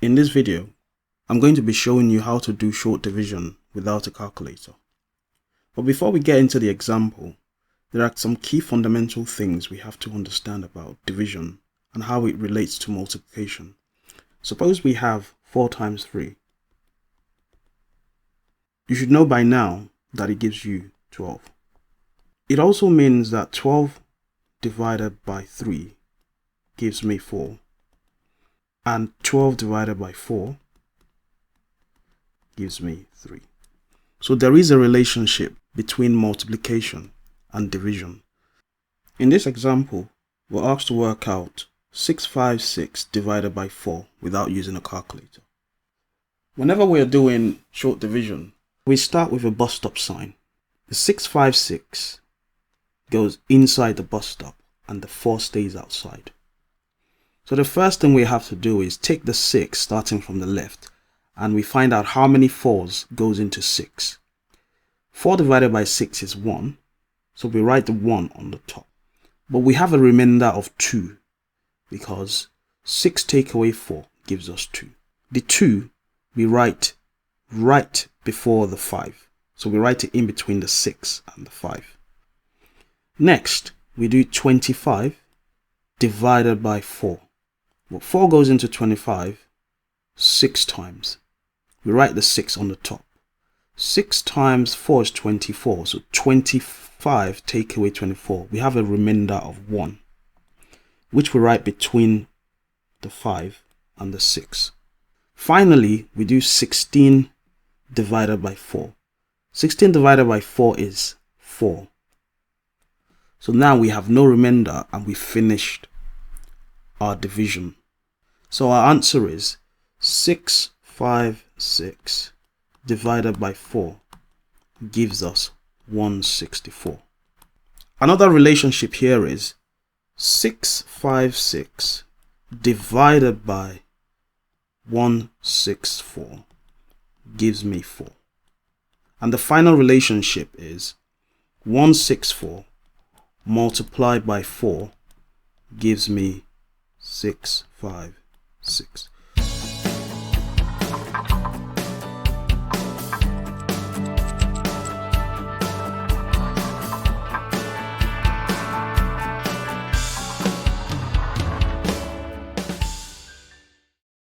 In this video, I'm going to be showing you how to do short division without a calculator. But before we get into the example, there are some key fundamental things we have to understand about division and how it relates to multiplication. Suppose we have 4 times 3. You should know by now that it gives you 12. It also means that 12 divided by 3 gives me 4. And 12 divided by 4 gives me 3. So there is a relationship between multiplication and division. In this example, we're asked to work out 656 divided by 4 without using a calculator. Whenever we're doing short division, we start with a bus stop sign. The 656 goes inside the bus stop and the 4 stays outside. So the first thing we have to do is take the 6 starting from the left and we find out how many 4s goes into 6. 4 divided by 6 is 1, so we write the 1 on the top. But we have a remainder of 2 because 6 take away 4 gives us 2. The 2 we write right before the 5, so we write it in between the 6 and the 5. Next, we do 25 divided by 4. Well, 4 goes into 25 6 times. We write the 6 on the top. 6 times 4 is 24, so 25 take away 24. We have a remainder of 1, which we write between the 5 and the 6. Finally, we do 16 divided by 4. 16 divided by 4 is 4. So now we have no remainder and we finished our division. So our answer is 656 divided by 4 gives us 164. Another relationship here is 656 divided by 164 gives me 4. And the final relationship is 164 multiplied by 4 gives me 656.